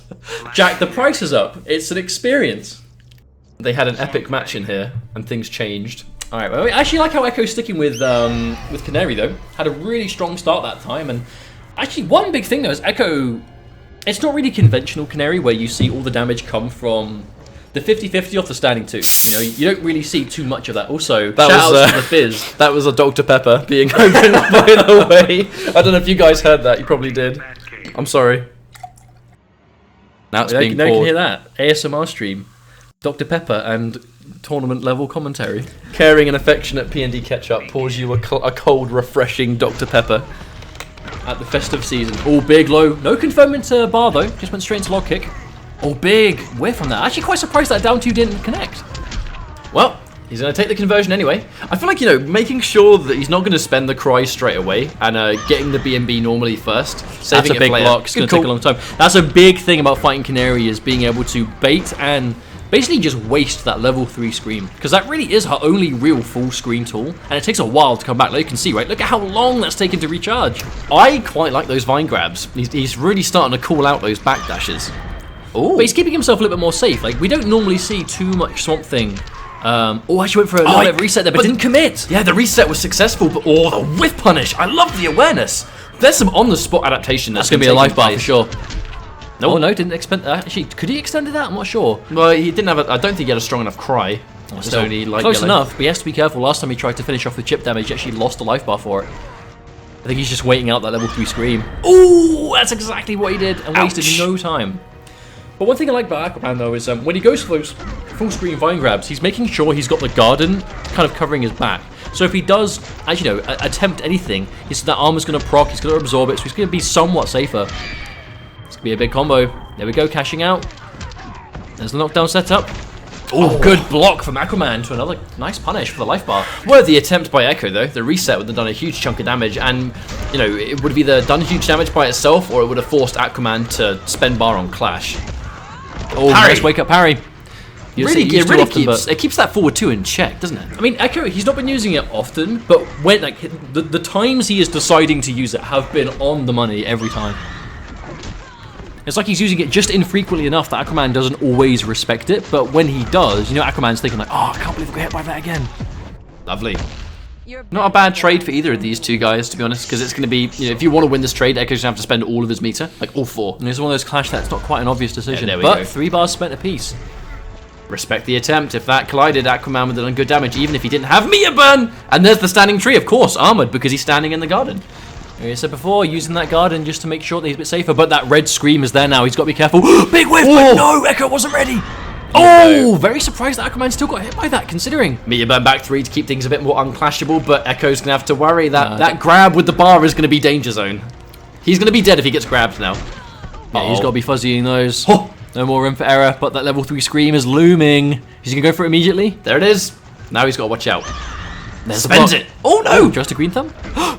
Jack, the price is up. It's an experience. They had an epic match in here and things changed. All right, well, I actually like how Echo's sticking with Canary, though. Had a really strong start that time. And actually, one big thing, though, is Echo... It's not really conventional Canary, where you see all the damage come from the 50-50 off the standing 2. You know, you don't really see too much of that. Also, That shout was, outs to the Fizz. That was a Dr. Pepper being opened, by the way. I don't know if you guys heard that. You probably did. I'm sorry. Now it's being Now you can poured. hear that. ASMR stream. Dr. Pepper and tournament level commentary. Caring and affectionate P&D Ketchup pours you a cold, refreshing Dr. Pepper. At the festive season. All big low. No confirm into bar though. Just went straight into log kick. Oh, big whiff on that. Actually quite surprised that down 2 didn't connect. Well, he's going to take the conversion anyway. I feel like, you know, making sure that he's not going to spend the cry straight away and getting the BMB normally first. That's Saving a it big for later. block. It's going Good to take a call. long time. That's a big thing about fighting Canary is being able to bait and basically just waste that level 3 Scream. Because that really is her only real full screen tool. And it takes a while to come back. Like you can see, right? Look at how long that's taken to recharge. I quite like those vine grabs. He's really starting to call out those backdashes. But he's keeping himself a little bit more safe. Like, we don't normally see too much Swamp Thing. Oh, actually went for a little bit of reset there, but didn't commit. Yeah, the reset was successful, but the whiff punish. I love the awareness. There's some on-the-spot adaptation. That's going to be a life bar for sure. Nope. Oh, no, didn't expend... Actually, could he extend that? I'm not sure. Well, he didn't have I don't think he had a strong enough cry. It's Still, only like close yellow. enough, but he has to be careful. Last time he tried to finish off with chip damage, he actually lost a life bar for it. I think he's just waiting out that level 3 Scream. Ooh, that's exactly what he did, and wasted Ouch. no time. But one thing I like about Aquaman, though, is when he goes for those full screen vine grabs, he's making sure he's got the garden kind of covering his back. So if he does, as you know, attempt anything, that armor's going to proc, he's going to absorb it, so he's going to be somewhat safer. It's going to be a big combo. There we go, cashing out. There's the knockdown setup. Oh, good block from Aquaman to another nice punish for the life bar. Worthy attempt by Echo, though. The reset would have done a huge chunk of damage, and, you know, it would have either done huge damage by itself, or it would have forced Aquaman to spend bar on Clash. Oh, Parry. nice wake up parry. It keeps that forward 2 in check, doesn't it? I mean, Echo, he's not been using it often, but when the times he is deciding to use it have been on the money every time. It's like he's using it just infrequently enough that Aquaman doesn't always respect it, but when he does, you know, Aquaman's thinking like, oh, I can't believe I got hit by that again. Lovely. Not a bad trade for either of these two guys, to be honest, because it's going to be, you know, if you want to win this trade, Echo's going to have to spend all of his meter, like all 4. And it's one of those clash that's not quite an obvious decision, there we but go. 3 bars spent apiece. Respect the attempt. If that collided, Aquaman would have done good damage, even if he didn't have meter burn. And there's the standing tree, of course, armored, because he's standing in the garden. Like I said before, using that garden just to make sure that he's a bit safer, but that red scream is there now. He's got to be careful. Big whiff, but no, Echo wasn't ready. Oh, very surprised that Aquaman still got hit by that, considering. Meter burn back 3 to keep things a bit more unclashable, but Echo's going to have to worry that that grab with the bar is going to be danger zone. He's going to be dead if he gets grabbed now. Yeah, he's got to be fuzzying those. No more room for error, but that level 3 scream is looming. Is he going to go for it immediately? There it is. Now he's got to watch out. There's Spends it. Oh no! Just a green thumb.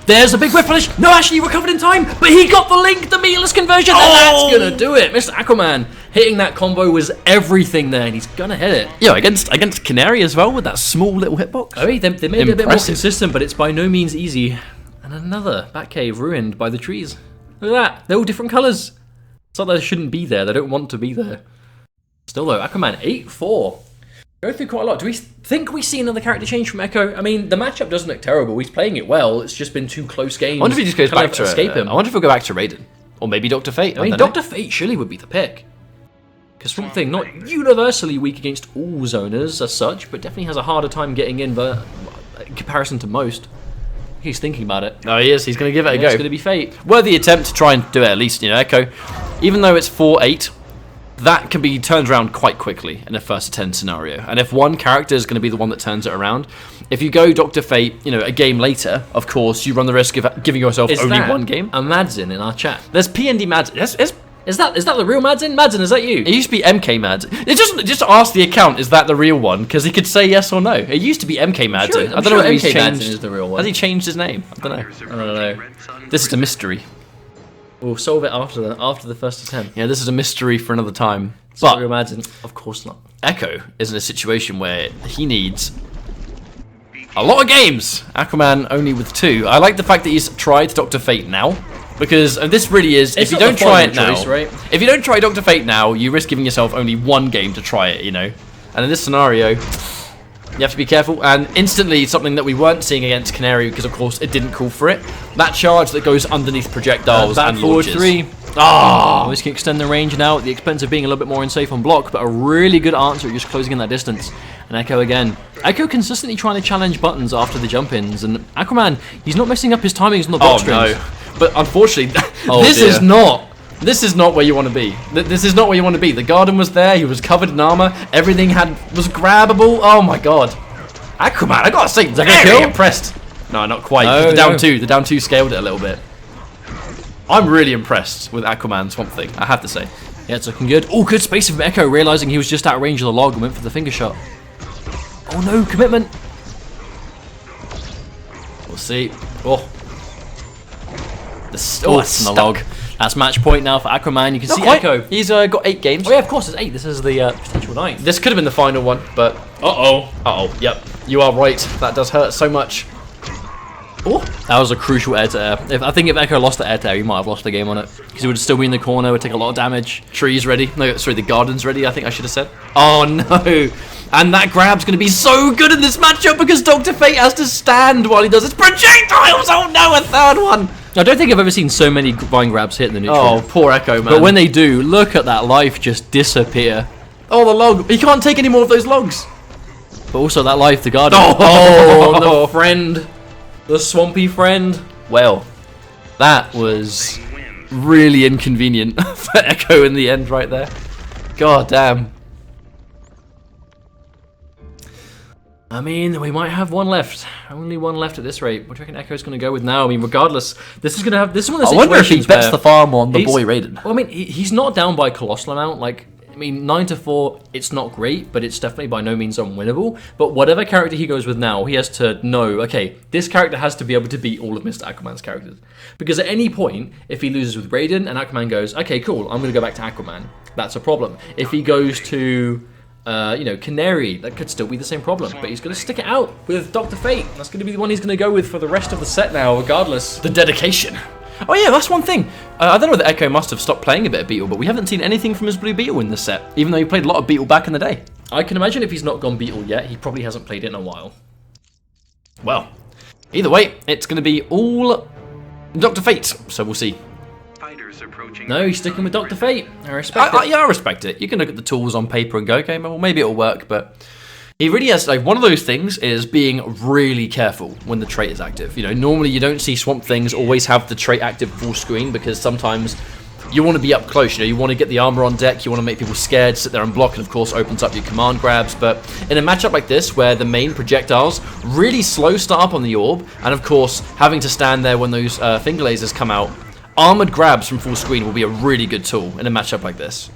There's a big whiff punish. No, actually, he recovered in time, but he got the link, the meatless conversion, and that's gonna do it. Mr. Aquaman hitting that combo was everything there, and he's gonna hit it. Yeah, against Canary as well with that small little hitbox. Oh, they made it a bit more consistent, but it's by no means easy. And another Batcave ruined by the trees. Look at that. They're all different colors. It's not that they shouldn't be there. They don't want to be there. Still though, Aquaman 8-4. Go through quite a lot. Do we think we see another character change from Echo? I mean, the matchup doesn't look terrible. He's playing it well. It's just been 2 close games. I wonder if he just goes back to escape him. I wonder if he'll go back to Raiden, or maybe Dr. Fate. I mean, Dr. Fate surely would be the pick. Because Swamp Thing, not universally weak against all zoners as such, but definitely has a harder time getting in in comparison to most. He's thinking about it. Oh, he is. He's going to give it a go. It's going to be Fate. Worthy attempt to try and do it at least. You know, Echo, even though it's 4-8. That can be turned around quite quickly in a first to 10 scenario. And if one character is going to be the one that turns it around, if you go Dr. Fate, you know, a game later, of course, you run the risk of giving yourself only one game. A Madzin in our chat. There's PND Madzin. Is that the real Madzin? Madzin, is that you? It used to be MK Madzin. Just ask the account, is that the real one? Because he could say yes or no. It used to be MK Madzin. Sure, I don't know whether he's MK changed. Madzin is the real one. Has he changed his name? I don't know. I don't know. This is a mystery. We'll solve it after the first attempt. Yeah, this is a mystery for another time. But imagine, of course not. Echo is in a situation where he needs a lot of games. Aquaman only with 2. I like the fact that he's tried Dr. Fate now, because this really is. If you don't try it now, if you don't try Dr. Fate now, you risk giving yourself only 1 game to try it. You know, and in this scenario, you have to be careful. And instantly, something that we weren't seeing against Canary, because of course it didn't call for it. That charge that goes underneath projectiles and forward launches. 3. Oh, this can extend the range now at the expense of being a little bit more unsafe on block, but a really good answer at just closing in that distance. And Echo again. Echo consistently trying to challenge buttons after the jump-ins, and Aquaman, he's not messing up his timings on the block strings. No. But unfortunately, this is not where you want to be. This is not where you want to be. The garden was there, he was covered in armor, everything was grabbable. Oh my god. Aquaman, I gotta say, very impressed. No, not quite. No, the down 2 scaled it a little bit. I'm really impressed with Aquaman Swamp Thing, I have to say. Yeah, it's looking good. Oh, good space from Echo, realizing he was just out of range of the log and went for the finger shot. Oh no, commitment. We'll see. That's the log. That's match point now for Aquaman. You can see Echo. He's got 8 games. Oh yeah, of course, it's 8. This is the potential 9. This could have been the final one, but... Yep. You are right. That does hurt so much. Oh, that was a crucial air to air. I think if Echo lost the air to air, he might have lost the game on it. Because he would still be in the corner, would take a lot of damage. Trees ready. No, sorry, the garden's ready, I think I should have said. Oh no! And that grab's going to be so good in this matchup because Dr. Fate has to stand while he does his projectiles! Oh no, a 3rd one! I don't think I've ever seen so many vine grabs hit in the neutral. Oh, poor Echo, man. But when they do, look at that life just disappear. Oh, the log. He can't take any more of those logs. But also that life, the garden. Oh, the friend. The swampy friend. Well, that was really inconvenient for Echo in the end right there. God damn. I mean, we might have one left. Only one left at this rate. What do you reckon Echo's going to go with now? I mean, regardless, this is one of the situations I wonder if he bets the farm on the boy Raiden. Well, I mean, he's not down by a colossal amount. Like, I mean, 9-4, it's not great, but it's definitely by no means unwinnable. But whatever character he goes with now, he has to know, okay, this character has to be able to beat all of Mr. Aquaman's characters. Because at any point, if he loses with Raiden and Aquaman goes, okay, cool, I'm going to go back to Aquaman, that's a problem. If he goes to Canary, that could still be the same problem. But he's going to stick it out with Dr. Fate. That's going to be the one he's going to go with for the rest of the set now, regardless. The dedication. Oh yeah, that's one thing. I don't know whether Echo must have stopped playing a bit of Beetle, but we haven't seen anything from his Blue Beetle in this set, even though he played a lot of Beetle back in the day. I can imagine if he's not gone Beetle yet, he probably hasn't played it in a while. Well, either way, it's going to be all Dr. Fate, so we'll see. No, he's sticking with Dr. Fate. I respect it. Yeah, I respect it. You can look at the tools on paper and go, okay, well, maybe it'll work, but he really has, like, one of those things is being really careful when the trait is active. Normally you don't see Swamp Things always have the trait active full screen because sometimes you want to be up close, you want to get the armor on deck, you want to make people scared, sit there and block, and of course opens up your command grabs. But in a matchup like this, where the main projectiles really slow start up on the orb, and of course having to stand there when those finger lasers come out, armored grabs from full screen will be a really good tool in a matchup like this.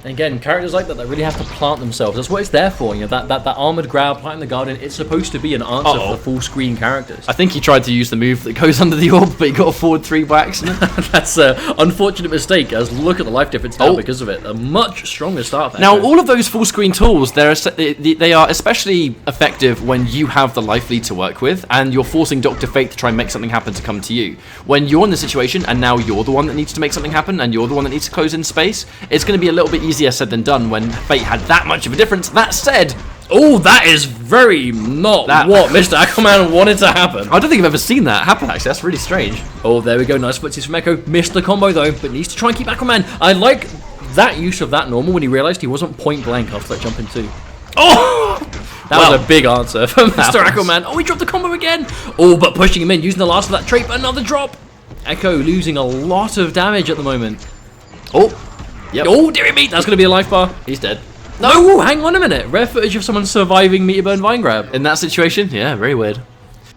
And again, characters like that really have to plant themselves. That's what it's there for. That armored grab, planting the garden. It's supposed to be an answer for the full screen characters. I think he tried to use the move that goes under the orb, but he got a forward 3 by accident. That's an unfortunate mistake. As look at the life difference now because of it. A much stronger start. Now, all of those full screen tools, they are especially effective when you have the life lead to work with, and you're forcing Dr. Fate to try and make something happen to come to you. When you're in the situation, and now you're the one that needs to make something happen, and you're the one that needs to close in space, it's going to be a little bit easier said than done when Fate had that much of a difference. That said, that is very not what Mr. Aquaman wanted to happen. I don't think I've ever seen that happen, actually. That's really strange. Oh, there we go. Nice footsies from Echo. Missed the combo, though, but needs to try and keep Aquaman. I like that use of that normal when he realized he wasn't point blank after that jump in 2. Oh! That was a big answer from Mr. Aquaman. Oh, he dropped the combo again. Oh, but pushing him in, using the last of that trait, but another drop. Echo losing a lot of damage at the moment. Oh. Yep. Oh, dearie me, that's going to be a life bar. He's dead. No, hang on a minute. Rare footage of someone surviving Meteor Burn Vine Grab. In that situation? Yeah, very weird.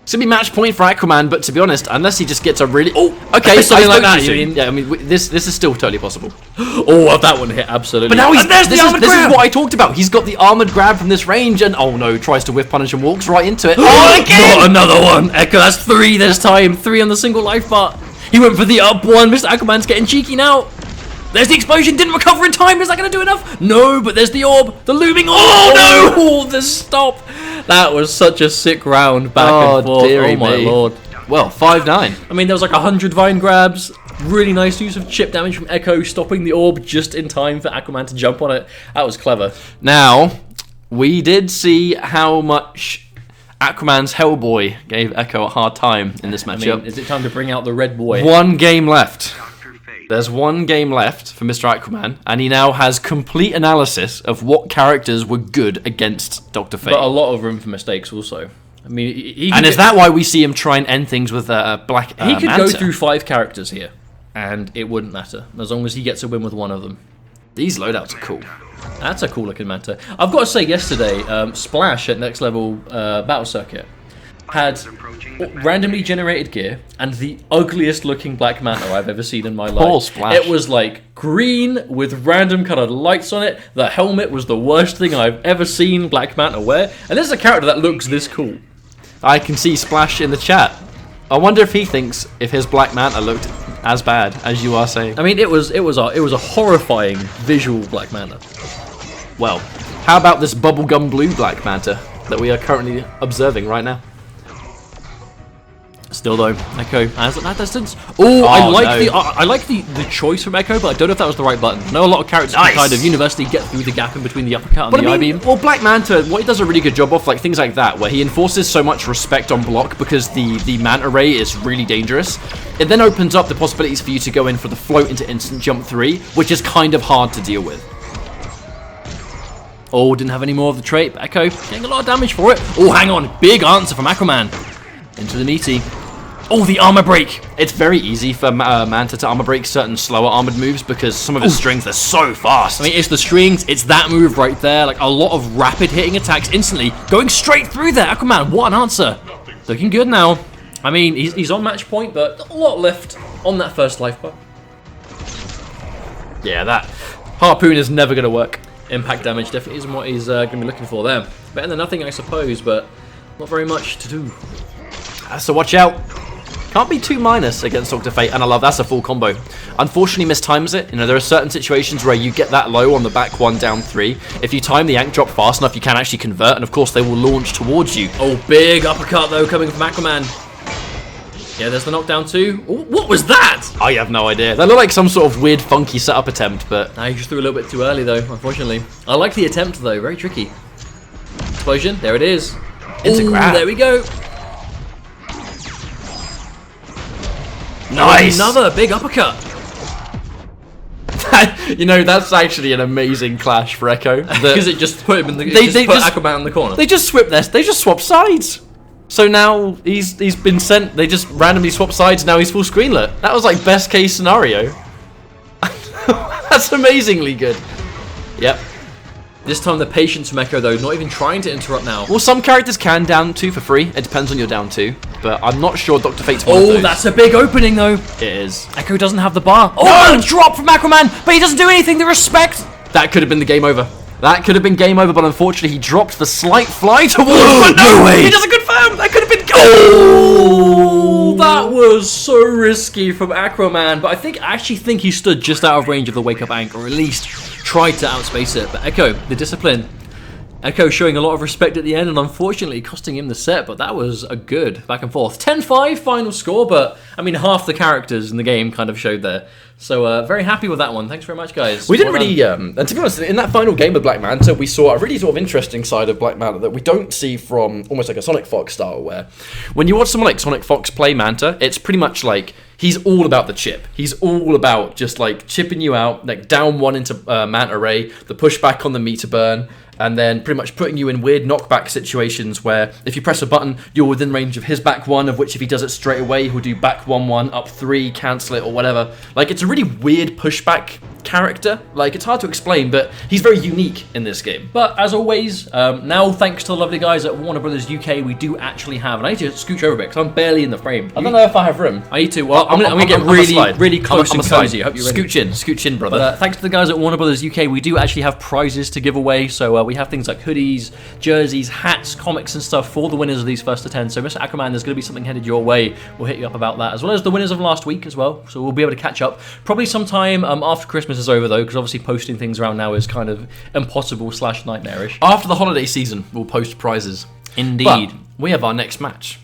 It's going to be match point for Aquaman, but to be honest, unless he just gets a really... Oh, okay, something like that, you mean? Yeah, I mean, this is still totally possible. Oh, that one hit, absolutely. But now there's the armored grab! This is what I talked about. He's got the armored grab from this range, and oh no, tries to whiff punish and walks right into it. Oh, again! Not another one. Echo, that's 3 this time. 3 on the single life bar. He went for the up one. Mr. Aquaman's getting cheeky now. There's the explosion, didn't recover in time. Is that going to do enough? No, but there's the orb, the looming orb. Oh, no! Oh, the stop. That was such a sick round back and forth. Oh, my lord. Well, 5-9. I mean, there was like 100 vine grabs. Really nice use of chip damage from Echo, stopping the orb just in time for Aquaman to jump on it. That was clever. Now, we did see how much Aquaman's Hellboy gave Echo a hard time in this matchup. I mean, is it time to bring out the red boy? 1 game left. There's 1 game left for Mr. Aquaman, and he now has complete analysis of what characters were good against Dr. Fate. But a lot of room for mistakes also. I mean, is that why we see him try and end things with Black Manta? He could go through 5 characters here, and it wouldn't matter, as long as he gets a win with one of them. These loadouts are cool. That's a cool looking Manta. I've got to say, yesterday, Splash at Next Level Battle Circuit had randomly generated gear and the ugliest looking Black Manta I've ever seen in my life. Poor Splash. It was like green with random coloured lights on it. The helmet was the worst thing I've ever seen Black Manta wear. And this is a character that looks this cool. I can see Splash in the chat. I wonder if he thinks if his Black Manta looked as bad as you are saying. I mean, it was a horrifying visual Black Manta. Well, how about this bubblegum blue Black Manta that we are currently observing right now? Still though, Echo has at that distance. I like the choice from Echo, but I don't know if that was the right button. I know a lot of characters can kind of universally get through the gap in between the uppercut and the I-beam. Well, Black Manta, what he does a really good job of, like things like that, where he enforces so much respect on block because the Manta Ray is really dangerous. It then opens up the possibilities for you to go in for the float into instant jump 3, which is kind of hard to deal with. Oh, didn't have any more of the trait, but Echo getting a lot of damage for it. Oh, hang on, big answer from Aquaman. Into the meaty. Oh, the armor break. It's very easy for Manta to armor break certain slower armored moves because some of his strings are so fast. I mean, it's the strings, it's that move right there. Like a lot of rapid hitting attacks instantly going straight through there. Aquaman, what an answer. Looking good now. I mean, he's on match point, but a lot left on that first life bar. Yeah, that harpoon is never going to work. Impact damage definitely isn't what he's going to be looking for there. Better than nothing, I suppose, but not very much to do. So watch out. Can't be too minus against Dr. Fate, and I love that's a full combo. Unfortunately, mistimes it. You know, there are certain situations where you get that low on the back 1 down 3. If you time the yank drop fast enough, you can actually convert, and of course, they will launch towards you. Oh, big uppercut though coming from Aquaman. Yeah, there's the knockdown too. Ooh, what was that? I have no idea. That looked like some sort of weird, funky setup attempt, but Nah, he just threw a little bit too early though, unfortunately. I like the attempt though, very tricky. Explosion, there it is. Into grab. There we go. Nice. Another big uppercut. You know, that's actually an amazing clash for Echo. Because it just put him in the. They put just- Aquaman in the corner. They just swap sides. So now he's been sent. They just randomly swap sides. Now he's full screenlet. That was like best case scenario. That's amazingly good. Yep. This time the patience from Echo though, not even trying to interrupt now. Well, some characters can down 2 for free. It depends on your down 2. But I'm not sure Dr. Fate's one of Oh, those. that's a big opening though. It is. Echo doesn't have the bar. Oh, drop from Aquaman, but he doesn't do anything. The respect. That could have been the game over. That could have been game over, but unfortunately he dropped the slight fly towards. But no way. He doesn't confirm. That could have been goal. Oh, that was so risky from Aquaman, but I actually think he stood just out of range of the wake up anchor, or at least tried to outspace it. But Echo, the discipline. Echo showing a lot of respect at the end and unfortunately costing him the set, but that was a good back and forth. 10-5 final score, but I mean half the characters in the game kind of showed there. So very happy with that one. Thanks very much, guys. We didn't Well really, done. and to be honest, in that final game of Black Manta, we saw a really sort of interesting side of Black Manta that we don't see from almost like a Sonic Fox style, where when you watch someone like Sonic Fox play Manta, it's pretty much like he's all about the chip. He's all about just like chipping you out, like down 1 into Manta Ray, the pushback on the meter burn, and then pretty much putting you in weird knockback situations where if you press a button, you're within range of his back 1, of which if he does it straight away, he'll do back 1-1, up 3, cancel it, or whatever. Like, it's a really weird pushback character. Like, it's hard to explain, but he's very unique in this game. But as always, now thanks to the lovely guys at Warner Brothers UK, we do actually have, and I need to scooch over a bit because I'm barely in the frame. I don't know if I have room. I need to. Well, I'm gonna get I'm a really, slide. really close I'm and a slide. cozy. I hope you're ready. Scooch in, brother. But thanks to the guys at Warner Brothers UK, we do actually have prizes to give away. So we have things like hoodies, jerseys, hats, comics, and stuff for the winners of these first to 10. So Mr. Aquaman, there's going to be something headed your way. We'll hit you up about that, as well as the winners of last week as well. So we'll be able to catch up probably sometime after Christmas is over, though, because obviously posting things around now is kind of impossible / nightmarish. After the holiday season, we'll post prizes. Indeed. But we have our next match.